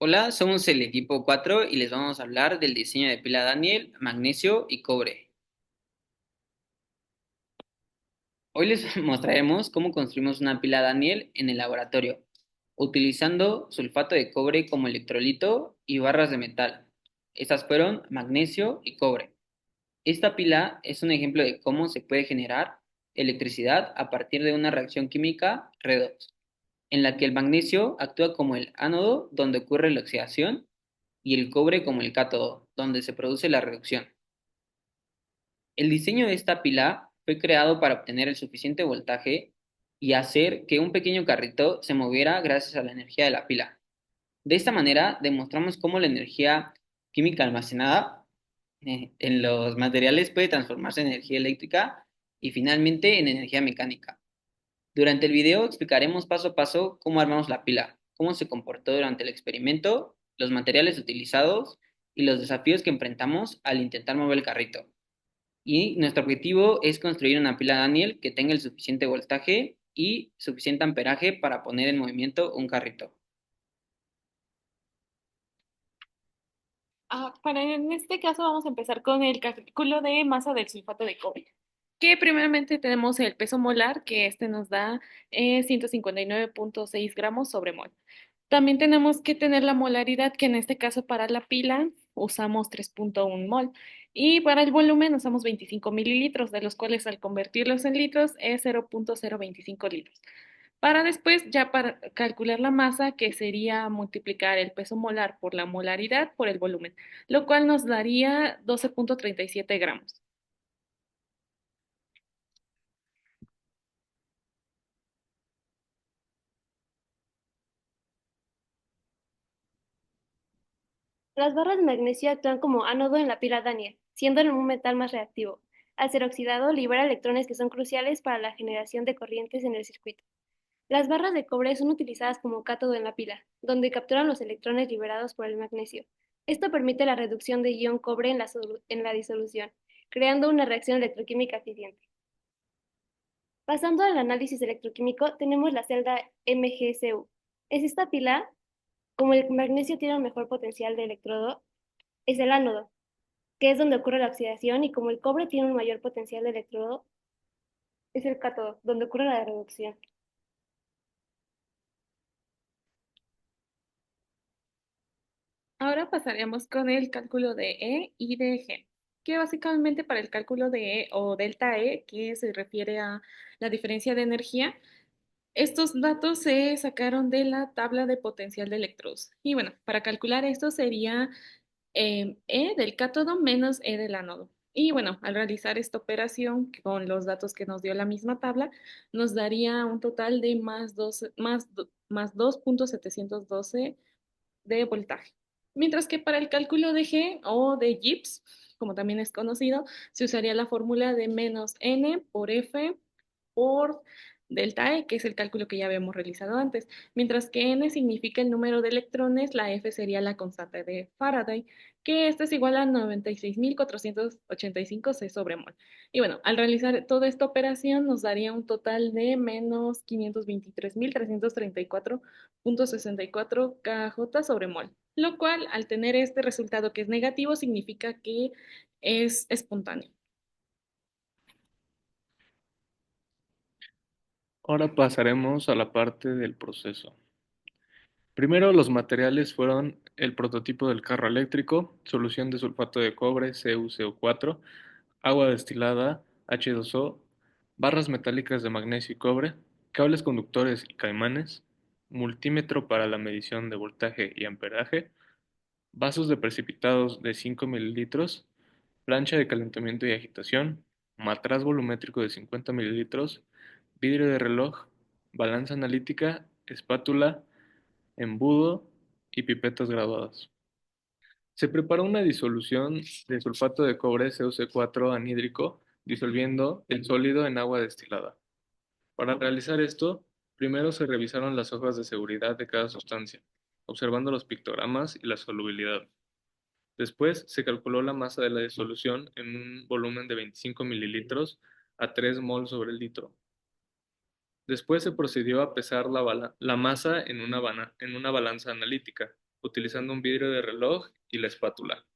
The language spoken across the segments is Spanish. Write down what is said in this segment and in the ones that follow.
Hola, somos el equipo 4 y les vamos a hablar del diseño de pila Daniel, magnesio y cobre. Hoy les mostraremos cómo construimos una pila Daniel en el laboratorio, utilizando sulfato de cobre como electrolito y barras de metal. Estas fueron magnesio y cobre. Esta pila es un ejemplo de cómo se puede generar electricidad a partir de una reacción química redox, en la que el magnesio actúa como el ánodo donde ocurre la oxidación y el cobre como el cátodo, donde se produce la reducción. El diseño de esta pila fue creado para obtener el suficiente voltaje y hacer que un pequeño carrito se moviera gracias a la energía de la pila. De esta manera, demostramos cómo la energía química almacenada en los materiales puede transformarse en energía eléctrica y finalmente en energía mecánica. Durante el video explicaremos paso a paso cómo armamos la pila, cómo se comportó durante el experimento, los materiales utilizados y los desafíos que enfrentamos al intentar mover el carrito. Y nuestro objetivo es construir una pila Daniel que tenga el suficiente voltaje y suficiente amperaje para poner en movimiento un carrito. En este caso vamos a empezar con el cálculo de masa del sulfato de cobre, que primeramente tenemos el peso molar, que este nos da 159,6 gramos sobre mol. También tenemos que tener la molaridad, que en este caso para la pila usamos 3,1 mol. Y para el volumen usamos 25 mililitros, de los cuales al convertirlos en litros es 0,025 litros. Para después, ya para calcular la masa, que sería multiplicar el peso molar por la molaridad por el volumen, lo cual nos daría 12,37 gramos. Las barras de magnesio actúan como ánodo en la pila Daniel, siendo un metal más reactivo. Al ser oxidado, libera electrones que son cruciales para la generación de corrientes en el circuito. Las barras de cobre son utilizadas como cátodo en la pila, donde capturan los electrones liberados por el magnesio. Esto permite la reducción de ion cobre en la disolución, creando una reacción electroquímica eficiente. Pasando al análisis electroquímico, tenemos la celda MgCu. Es esta pila, como el magnesio tiene un mejor potencial de electrodo, es el ánodo, que es donde ocurre la oxidación, y como el cobre tiene un mayor potencial de electrodo, es el cátodo, donde ocurre la reducción. Ahora pasaremos con el cálculo de E y de G, que básicamente para el cálculo de E o delta E, que se refiere a la diferencia de energía, estos datos se sacaron de la tabla de potencial de electrodos. Y bueno, para calcular esto sería E del cátodo menos E del ánodo. Y bueno, al realizar esta operación con los datos que nos dio la misma tabla, nos daría un total de más 2,712 de voltaje. Mientras que para el cálculo de G o de Gibbs, como también es conocido, se usaría la fórmula de menos N por F por delta E, que es el cálculo que ya habíamos realizado antes. Mientras que N significa el número de electrones, la F sería la constante de Faraday, que esta es igual a 96,485 C sobre mol. Y bueno, al realizar toda esta operación nos daría un total de menos 523,334,64 kJ sobre mol, lo cual al tener este resultado que es negativo significa que es espontáneo. Ahora pasaremos a la parte del proceso. Primero, los materiales fueron el prototipo del carro eléctrico, solución de sulfato de cobre CuCO4, agua destilada H2O, barras metálicas de magnesio y cobre, cables conductores y caimanes, multímetro para la medición de voltaje y amperaje, vasos de precipitados de 5 mililitros, plancha de calentamiento y agitación, matraz volumétrico de 50 mililitros, vidrio de reloj, balanza analítica, espátula, embudo y pipetas graduadas. Se prepara una disolución de sulfato de cobre CuC4 anhídrico disolviendo el sólido en agua destilada. Para realizar esto, primero se revisaron las hojas de seguridad de cada sustancia, observando los pictogramas y la solubilidad. Después se calculó la masa de la disolución en un volumen de 25 mililitros a 3 mol sobre el litro. Después se procedió a pesar la masa en una balanza analítica, utilizando un vidrio de reloj y la espátula.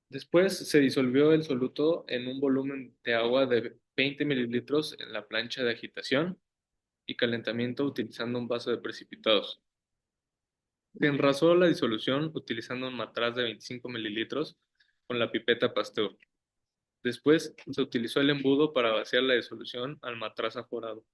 Después se disolvió el soluto en un volumen de agua de 20 mililitros en la plancha de agitación y calentamiento utilizando un vaso de precipitados. Se enrasó la disolución utilizando un matraz de 25 mililitros con la pipeta Pasteur. Después se utilizó el embudo para vaciar la disolución al matraz aforado.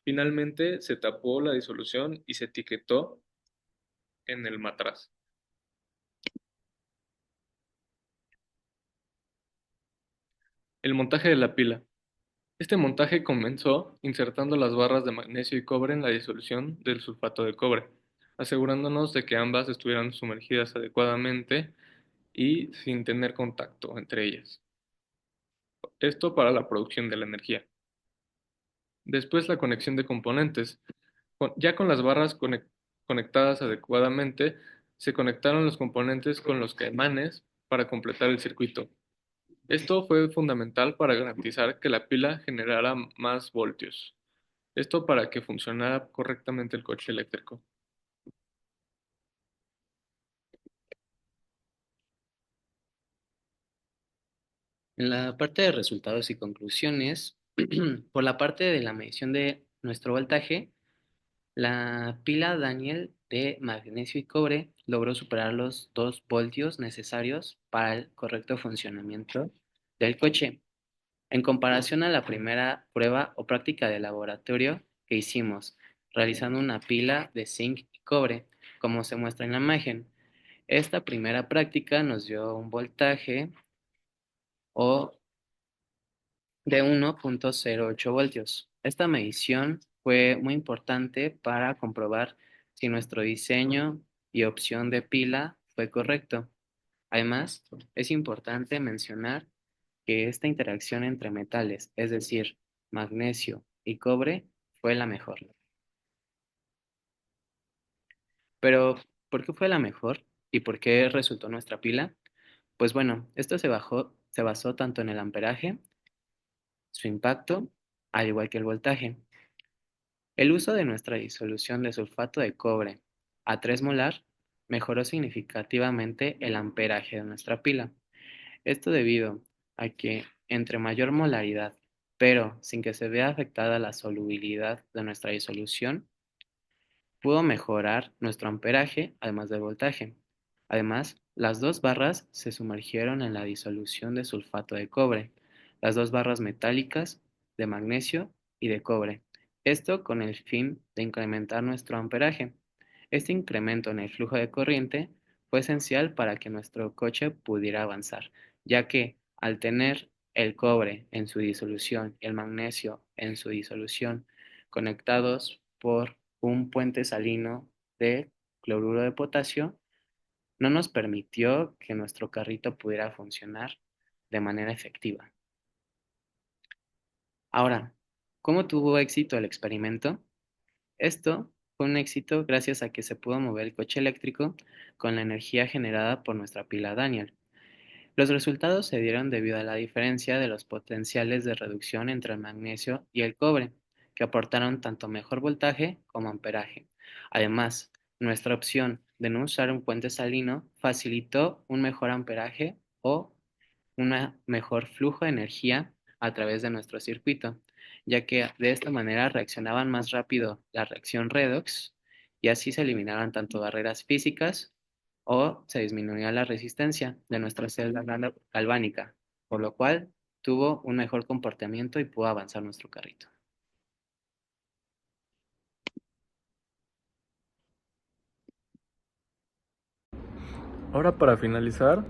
Finalmente se tapó la disolución y se etiquetó en el matraz. El montaje de la pila. Este montaje comenzó insertando las barras de magnesio y cobre en la disolución del sulfato de cobre, asegurándonos de que ambas estuvieran sumergidas adecuadamente y sin tener contacto entre ellas. Esto para la producción de la energía. Después la conexión de componentes. Ya con las barras conectadas adecuadamente, se conectaron los componentes con los caimanes para completar el circuito. Esto fue fundamental para garantizar que la pila generara más voltios. Esto para que funcionara correctamente el coche eléctrico. En la parte de resultados y conclusiones, por la parte de la medición de nuestro voltaje, la pila Daniel de magnesio y cobre logró superar los 2 voltios necesarios para el correcto funcionamiento del coche. En comparación a la primera prueba o práctica de laboratorio que hicimos, realizando una pila de zinc y cobre, como se muestra en la imagen, esta primera práctica nos dio un voltaje o de 1,08 voltios. Esta medición fue muy importante para comprobar si nuestro diseño y opción de pila fue correcto. Además, es importante mencionar que esta interacción entre metales, es decir, magnesio y cobre, fue la mejor. Pero, ¿por qué fue la mejor? ¿Y por qué resultó nuestra pila? Pues bueno, esto se basó tanto en el amperaje, su impacto, al igual que el voltaje. El uso de nuestra disolución de sulfato de cobre a 3 molar mejoró significativamente el amperaje de nuestra pila. Esto debido a que entre mayor molaridad, pero sin que se vea afectada la solubilidad de nuestra disolución, pudo mejorar nuestro amperaje además del voltaje. Además, las dos barras se sumergieron en la disolución de sulfato de cobre, las dos barras metálicas de magnesio y de cobre. Esto con el fin de incrementar nuestro amperaje. Este incremento en el flujo de corriente fue esencial para que nuestro coche pudiera avanzar, ya que al tener el cobre en su disolución y el magnesio en su disolución conectados por un puente salino de cloruro de potasio, no nos permitió que nuestro carrito pudiera funcionar de manera efectiva. Ahora, ¿cómo tuvo éxito el experimento? Esto fue un éxito gracias a que se pudo mover el coche eléctrico con la energía generada por nuestra pila Daniel. Los resultados se dieron debido a la diferencia de los potenciales de reducción entre el magnesio y el cobre, que aportaron tanto mejor voltaje como amperaje. Además, nuestra opción de no usar un puente salino facilitó un mejor amperaje o un mejor flujo de energía a través de nuestro circuito, ya que de esta manera reaccionaban más rápido la reacción redox y así se eliminaban tanto barreras físicas o se disminuía la resistencia de nuestra celda galvánica, por lo cual tuvo un mejor comportamiento y pudo avanzar nuestro carrito. Ahora para finalizar,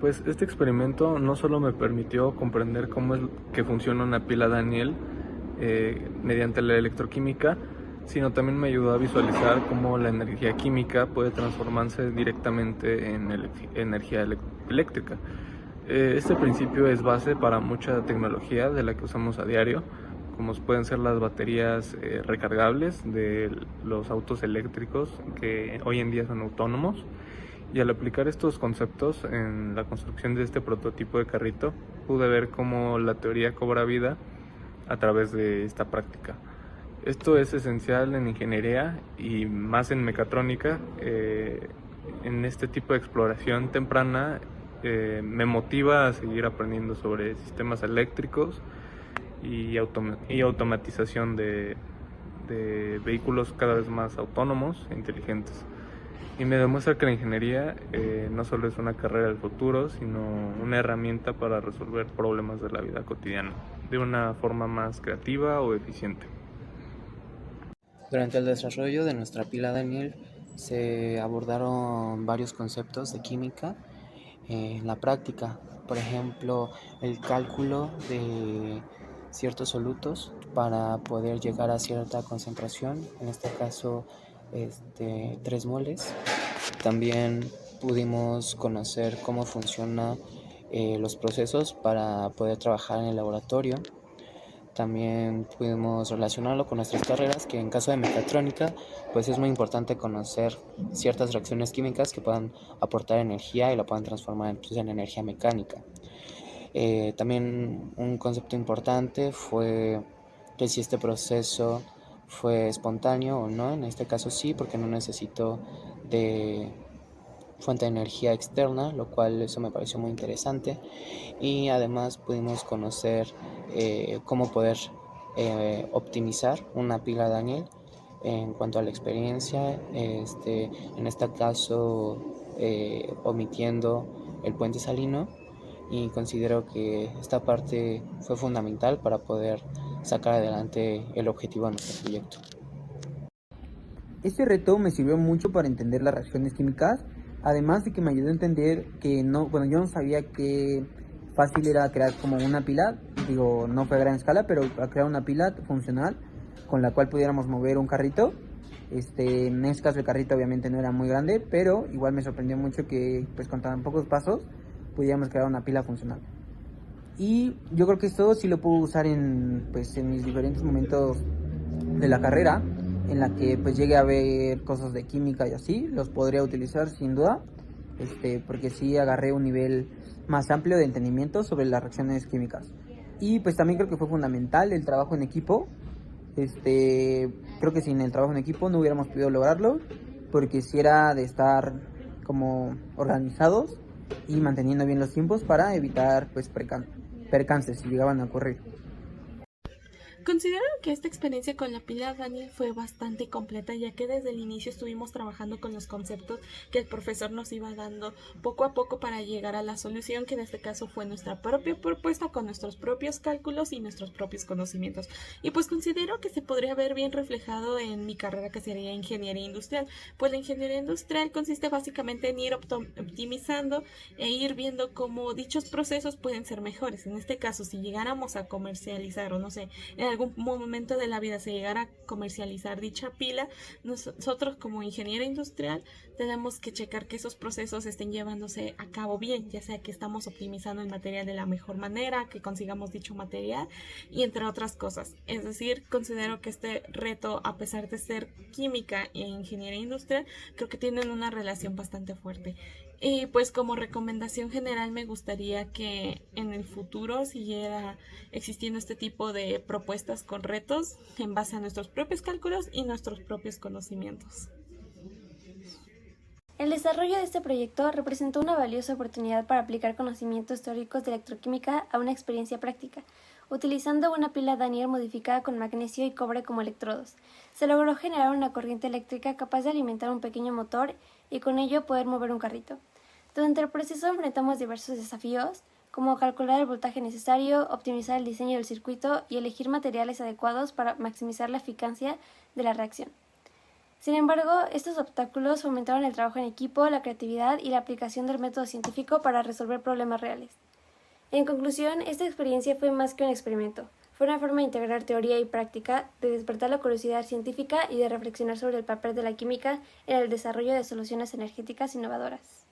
pues este experimento no solo me permitió comprender cómo es que funciona una pila Daniel mediante la electroquímica, sino también me ayudó a visualizar cómo la energía química puede transformarse directamente en energía eléctrica. Este principio es base para mucha tecnología de la que usamos a diario, como pueden ser las baterías recargables de los autos eléctricos que hoy en día son autónomos. Y al aplicar estos conceptos en la construcción de este prototipo de carrito, pude ver cómo la teoría cobra vida a través de esta práctica. Esto es esencial en ingeniería y más en mecatrónica. En este tipo de exploración temprana me motiva a seguir aprendiendo sobre sistemas eléctricos y automatización de vehículos cada vez más autónomos e inteligentes. Y me demuestra que la ingeniería no solo es una carrera del futuro, sino una herramienta para resolver problemas de la vida cotidiana de una forma más creativa o eficiente. Durante el desarrollo de nuestra pila Daniel se abordaron varios conceptos de química en la práctica, por ejemplo, el cálculo de ciertos solutos para poder llegar a cierta concentración, en este caso 3 moles. También pudimos conocer cómo funcionan los procesos para poder trabajar en el laboratorio. También pudimos relacionarlo con nuestras carreras, que en caso de mecatrónica, pues es muy importante conocer ciertas reacciones químicas que puedan aportar energía y la puedan transformar entonces en energía mecánica. También un concepto importante fue que si este proceso fue espontáneo o no. En este caso sí, porque no necesito de fuente de energía externa, lo cual eso me pareció muy interesante. Y además pudimos conocer cómo poder optimizar una pila Daniel en cuanto a la experiencia, en este caso omitiendo el puente salino, y considero que esta parte fue fundamental para poder sacar adelante el objetivo de nuestro proyecto. Este reto me sirvió mucho para entender las reacciones químicas, además de que me ayudó a entender que yo no sabía que fácil era crear como una pila, digo, no fue a gran escala, pero a crear una pila funcional con la cual pudiéramos mover un carrito. En este caso el carrito obviamente no era muy grande, pero igual me sorprendió mucho que pues con tan pocos pasos pudiéramos crear una pila funcional. Y yo creo que esto sí lo puedo usar en mis diferentes momentos de la carrera, en la que pues llegue a ver cosas de química y así, los podría utilizar sin duda, porque sí agarré un nivel más amplio de entendimiento sobre las reacciones químicas. Y pues también creo que fue fundamental el trabajo en equipo. Creo que sin el trabajo en equipo no hubiéramos podido lograrlo, porque si era de estar como organizados y manteniendo bien los tiempos para evitar pues percances si llegaban a ocurrir. Considero que esta experiencia con la pila Daniel fue bastante completa, ya que desde el inicio estuvimos trabajando con los conceptos que el profesor nos iba dando poco a poco para llegar a la solución, que en este caso fue nuestra propia propuesta con nuestros propios cálculos y nuestros propios conocimientos. Y pues considero que se podría ver bien reflejado en mi carrera, que sería ingeniería industrial. Pues la ingeniería industrial consiste básicamente en ir optimizando e ir viendo cómo dichos procesos pueden ser mejores. En este caso, si llegáramos a comercializar o no sé, en algún momento de la vida se llegara a comercializar dicha pila, nosotros como ingeniero industrial tenemos que checar que esos procesos estén llevándose a cabo bien, ya sea que estamos optimizando el material de la mejor manera, que consigamos dicho material y entre otras cosas. Es decir, considero que este reto, a pesar de ser química e ingeniería industrial, creo que tienen una relación bastante fuerte. Y pues como recomendación general me gustaría que en el futuro siguiera existiendo este tipo de propuestas con retos en base a nuestros propios cálculos y nuestros propios conocimientos. El desarrollo de este proyecto representó una valiosa oportunidad para aplicar conocimientos teóricos de electroquímica a una experiencia práctica, utilizando una pila Daniel modificada con magnesio y cobre como electrodos. Se logró generar una corriente eléctrica capaz de alimentar un pequeño motor y con ello poder mover un carrito. Durante el proceso enfrentamos diversos desafíos, como calcular el voltaje necesario, optimizar el diseño del circuito y elegir materiales adecuados para maximizar la eficacia de la reacción. Sin embargo, estos obstáculos fomentaron el trabajo en equipo, la creatividad y la aplicación del método científico para resolver problemas reales. En conclusión, esta experiencia fue más que un experimento. Fue una forma de integrar teoría y práctica, de despertar la curiosidad científica y de reflexionar sobre el papel de la química en el desarrollo de soluciones energéticas innovadoras.